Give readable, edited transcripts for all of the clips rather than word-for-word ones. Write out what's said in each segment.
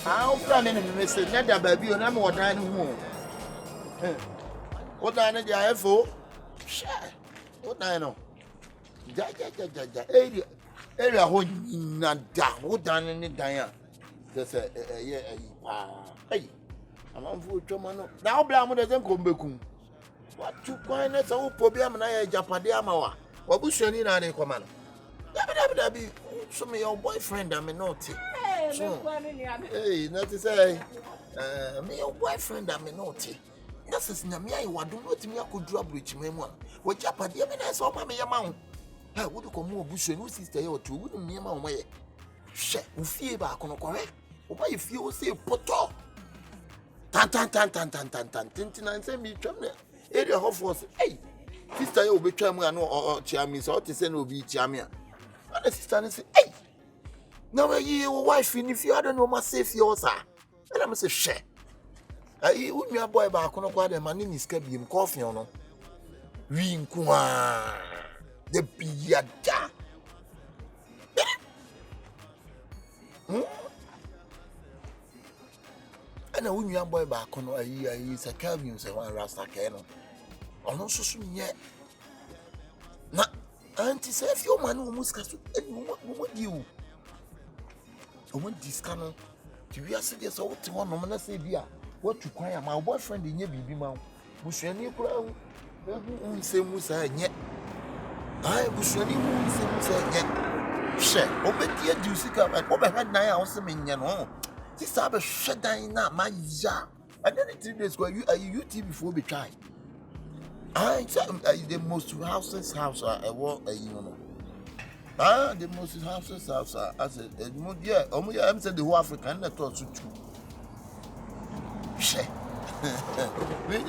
How fun and Mr. Neda baby, and I'm more dining home. What I know, FO? What I know? Area home not down. What done in the Diana? That's a hey. I'm on food tomano. Now, Blam doesn't come back. What you find us all problem and I Japadiamawa? What was your name? I command. Dabby, show me your boyfriend. I'm not. Hey, not to say, me your boyfriend. I'm not. That's a snamia. What do not me? I could drop rich memoir. What Japadiam I saw my amount. I would come more bush and sister or two. Wouldn't me my way. Shit, who fear back on a correct? Or why if you say poto? Tan, send me trouble. Area of force. Hey, sister, you'll be charming or charming, so to send will be charming. And the sister say, hey, now your wife, if you don't know my safe yours, and I'm say, share. I would be a boy back on a quad and my name is Cabin Coffee on. Ring the Piata. And a woman boy back on a year is a Calvin, say one Rasta Cano. Or no so soon yet. Now, Auntie says your man almost cast what you. I want this canon to be a serious old to one woman. I say, dear, what to cry? My boyfriend in your baby mouth. Was any crown? Say Musa yet. I was any Musa yet. Share, obey dear Dusica, and overhead now also mean you know. This have a shut down now, my ya. And then 3 days ago, you UT before we try. I the most houses house I walk you know. The most houses house as a yeah, I'm saying the whole African that thought to two. Shit. Me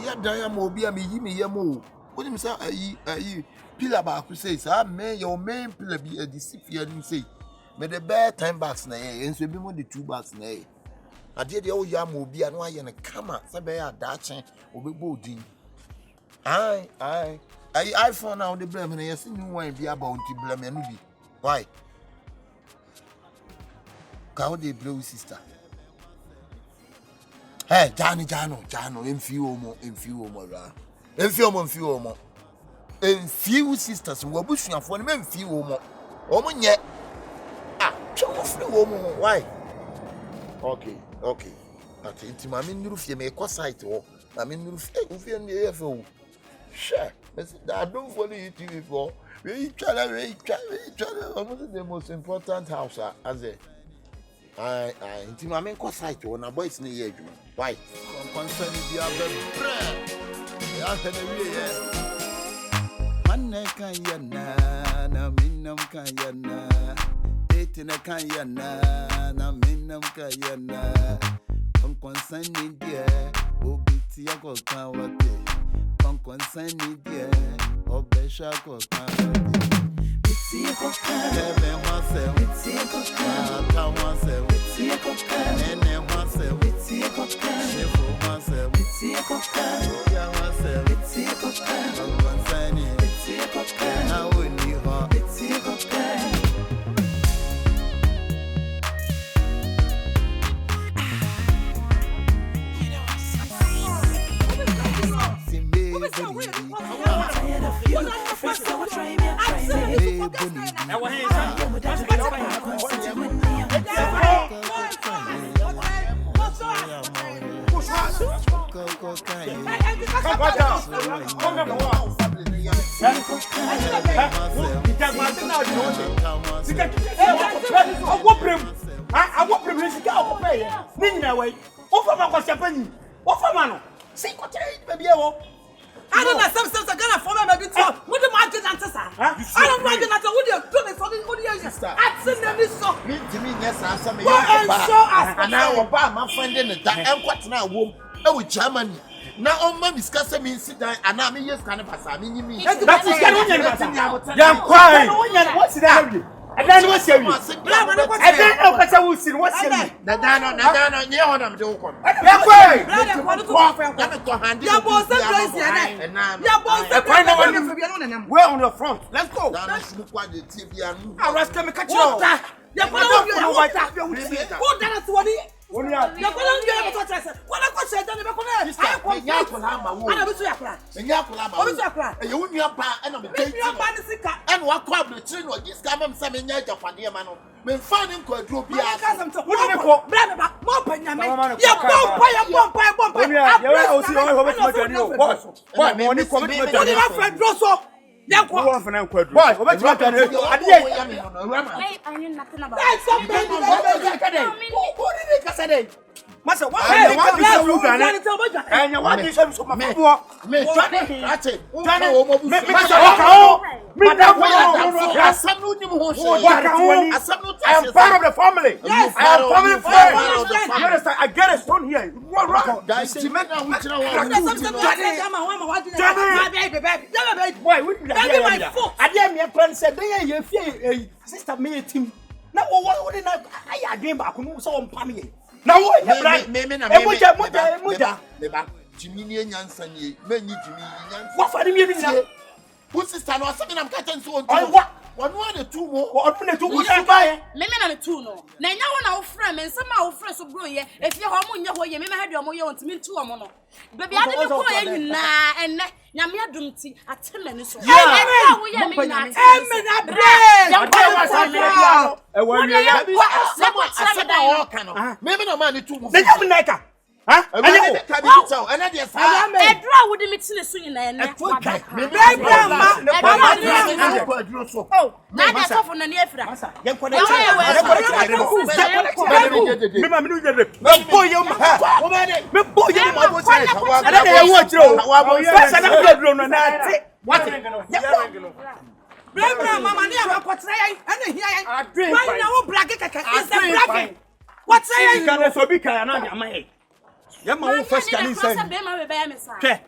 ya diamo be me yamo. What him say pillar back says, I may your main pillar be a discipline say. Me the bear 10 bucks na and so be more the 2 bucks na. I did the old yam will be and why in a camera, Sabe a Dutch or be boarding. I found out the blame and I see you won't be about to blame and why? How they blow sister. Hey, Jano, in few more, in few sisters who are bushing for them, few more. Woman yet. Show off the woman. Why? Okay. But it's my mean roof, you make a sight or I mean, if you're in the AFO. Sure, I don't follow you TV for. We try. Almost the most important house as a. I think my main site when a boy's in the age. Why? Concerning the other bread. Man can na minam can dating a can na minam can concerning dear, Obiti a go can concerning dear, Obesha go can. It's a coca, never myself, it's a coca, come myself, it's a coca, and myself, it's a coca, shift myself, it's a coca, yeah, myself, it's a coca, concerning, it's a coca, now we need her, it's a coca. I don't know some gonna form a bit. What the market answers are? I don't like that. What you're doing for the audience. I've seen them so. Me to me, yes, answer me. And now, my friend in the dark, and what's now? Oh, Germany. Now, on my discussion means sit down, and I'm yes, kind of pass. I mean, me. That's I'm crying. What's that? And then what's your what's your Nadano, I'm joking. We're on the front. Let's go. Ya kwa no wa ta be wu ti. Who dana to woni? Woni ya. Ya kwa no ya to chese. Wala ko se dana be ko na. Ai ko nya ko la ma wo. Ana bi so ya kra. Nya ko la ma wo. Obi so ya kra. E ye wu nua pa e na me date. Nua pa ni sika. E no akọ abrechi no dis ka mam se me nya jafade ma no. Me fa ni ko aduro bia. Ka sam to. Woni ko. Bra me ba. Mo pa nya me. Ya bompa. Ya o si o ho bet ma jani o. Boy, me ni ko bet ma jani. Woni na friend do so. Boy, o bet ma jani. Ade Hey, I knew nothing about it. Masa wa what is so my me ate wo mo bu me asam no nim ho asam no I am part of the family. Yes, I am family friend. You understand? I get a stone here. What wrong? guys ti me na wo kira Boy, we be there. Ade me friend said dey ye fie sister me team. Na wo na ayi adwen ba ko no so wo mpam ye. Na wo ye brand me moja me ba jimi ni enyansa ni me nyi jimi nyansa wa fa ni mi na wo sister no asem na mka ten so on wa wonu na tu mo onu na tu wo ya ba ye Me na me tu no. Na nya wo na wo frɛ me nsɛm a wo frɛ so bro ye. Efie ho mo nya ho ye me ha de mo ye won timi tu mo no. Baby ade me ko ye nyina enne nyame adum ti atema ni so. Wo ye me nyina. me na bre E wa wi ya asema wo ka no me na ma ni tu mo na nya me na ka ha anya ka bi tell ena de sa Edra wo de me tine so nyina enne. Oh, na de so for na ne afira. ye ko Me ma me no je de. me boy you ma wo ba de me boy you ma bo say Wa- ada ye wo chiro wa bo sa na ko duro no na ti What? bra mama ne aba ko tra yan ana hia yan why na wo brage keke is the brage what say yan Can so be kan na nyama e. Ya ma wo first kan inside. Be ma be be me sa. Ke.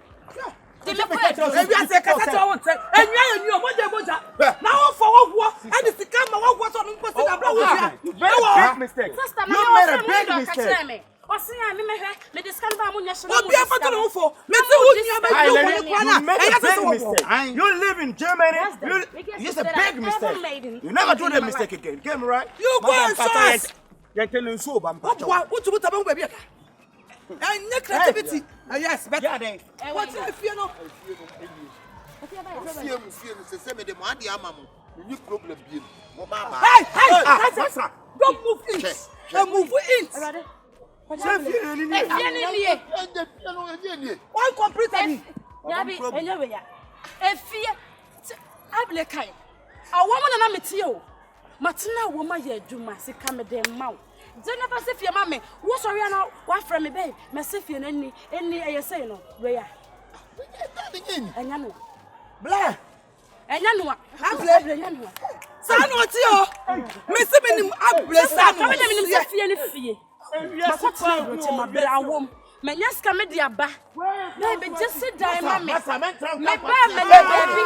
Ti me ko Edra. ebi ase kata to won tre enwa enwa moja na wo fo wo wo and sika ma wo wo so no ko sika bra wo sia Big mistake. Sister, You made a big mistake. Osia me hwe me discan ba mo nya so. obi afa to wo fo me se wo nya ba ju ko kwa na You made e a ya se big wo mistake. You live in Germany. It's a big mistake. You never do the mistake again. Get me right? you go and show You're telling so bam pa. wa utu ta ba ba bia and creativity yes but Yeah, then. what if you know fie se me de mo ade ama mo ni problem bi mo ba ba hey don't move in move in Say feel ni ni. Efie ni nie. ende fie no ende ni one computer ni Ya bi enyewe ya. Efie able kai. Awo mo na meti o. Matena wo ma ye adwuma sika me de ma wo. Je never se fie ma me. Wo sori na wa fra me be. Me se fie na ni eni eyesei no. We ya. Enya no. bla Enya no. Able enya no. sa no ti o me se me nim able sa no Ka me nim se fie ni fie. Makota roche ma bra wom. Menya ska me dia ba. Baby just sit down ma me. Me ba me le baby.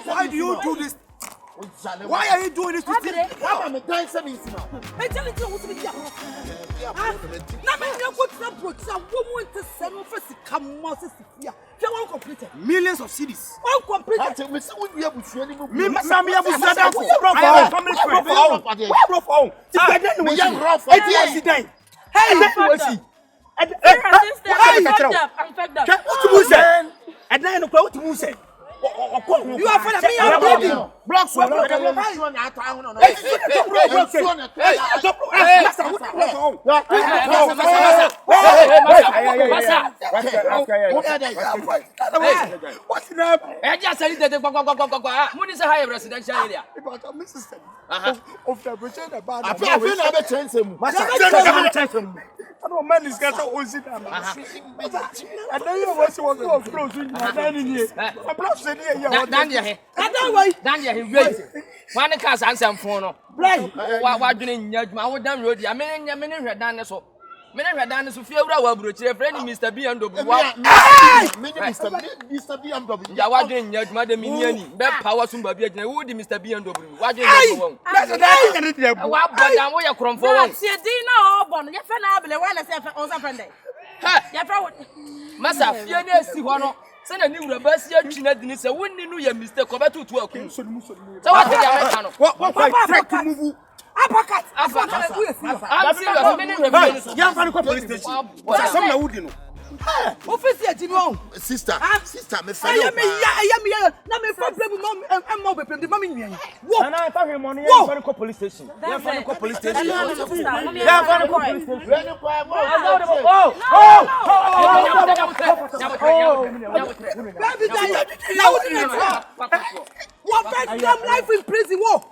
Why do you do this? Why are you doing this to me? e tell it wo se dia na me nya ko tra brocha wo mu ente se no fa sika mo se sifia fe one computer Millions of cities. one computer Me me abusia da for family friend. Bro for. Ti gade ni wo si. E ti accident. Hey, wo si. I'm fed up. What you say? And then what you say? you are for me I'm baby blocks we What's up? I just said that Muni say high residential area. Of the Britain about I feel na be chance mu I don't man this guy so easy and then you was go close in and here. I brought said here. Dan here. that way Dan here wait. One cars answer phone no. Wa dwene nyadwuma wo dan road ya me hwe dan so. Me hwe dan so fie wura wa burochire friend Mr. BMW wa. Mr. BMW Ya wa dwene nyadwuma de me ani. Be power so ba bi agina wo di Mr. BMW. Wa dwene nyadwuma. Wa bodan wo ye kromfo wo. Se din na obo no ye fe na able wa na se fe on sa friend. Ha, Ye fe wo masa fie na esi ho no. Say na ni wura ba si atwi na dini say wonni no ya mistake ko beto to akun. So what dey America no? What threat to move? Apakat. I'm serious. Me ni review. Yan fa ni police station. Some na wudi no. Office ya jimi Sister, me fa ya na me problem no mo be problem mama nyan. Wo. Na I fa him money yan fa ni police station. Yan fa ni police station. Yan fa ni police station. What bet them life in prison wo?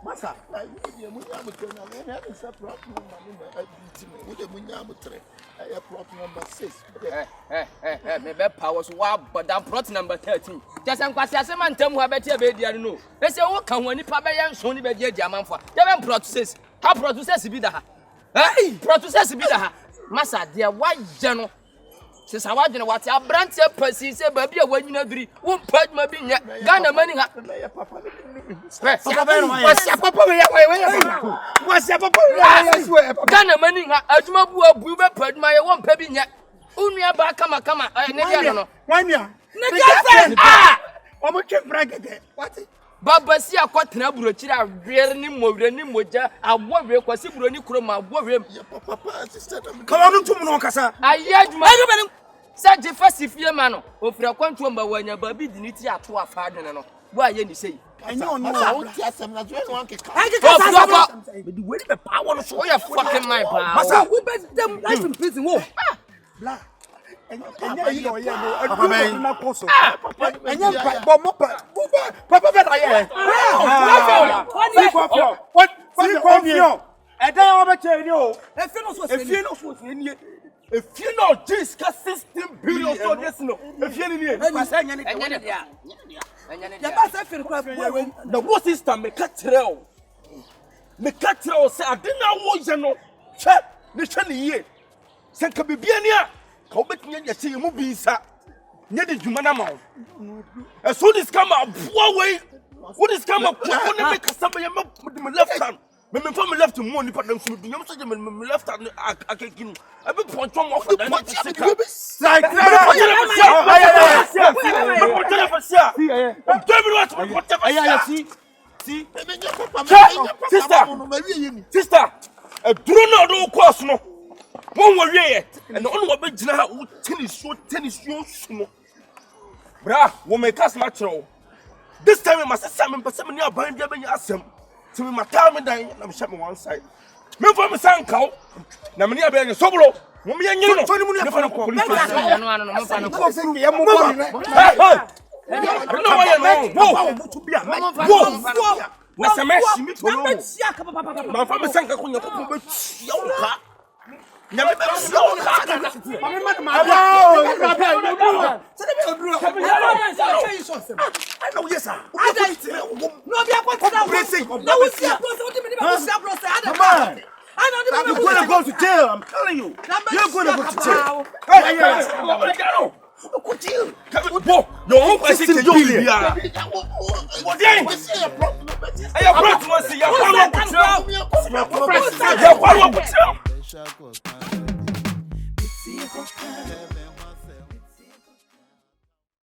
Masa, plot number 6. Me be power so wa but plot number 13. Just nkwase ase man tam ho abeti abedi ari no. E se wo ka ho nipa be ye nso ni be di amanfo. Dey be plot 6. How plot 6 bi da ha? Plot 6 bi da ha. Masa de wa je no. Se sa wa dwene wate abrante pasi se ba bi a wanyina duri. Wo mpa dwuma bi nya. Ghana mani ha. Ghana mani ha adwuma bu abu be pa dwuma ye wo mpa bi nya. Unua ba kama ne dia no. Wanya. Ne girlfriend. Omo twe bragede. What? Babasi akwatena burochiri awere ni mowre ni moja awore kwasi buroni kroma awore Papa, sister, Come on to no kasa. ayaduma sa je fasifie ma no ofira kwanto mba wanya ba bi diniti ato afa adene no bo aye ni sei Enyo no. I want to say, I'm doing one kick. Be the way the power so. oh you fucking my pa Masa who bet them life in prison wo? Bla. Enyo yi no ye no. Papa ben na koso. Enyo pa mo pa. Papa ben aye. What? Edan o be che ni o. Efie no so se ni. Efie no just 16 billion so this no. Efie ni ni. Pasa nya ni. Ya ba sa fere kwa boy. The wo system me ka kire o. Me ka kire o se ade na wo ye no. Hwe ni ye. Se ka bibia ni a ka obetnya nya se mu bi sa. Nya de dwuma na ma wo. So this come up way. What is come up? What na me ka samba ye me left hand. Me from left mu ni pa dem so me nyam so je me left hand akekinu. Abi point one off that. Sister, a drone no course no. One warrior, and on what big tennis show. Bra, we make us natural. This time we must summon but some near buying them. To me, my time and I'm shutting one side. Me for me san cow. Na me near being a solo. Mummy and you know, 20 minutes for the police. You're going to go to jail, I'm telling you. You're going to go to jail. Your own question is you. What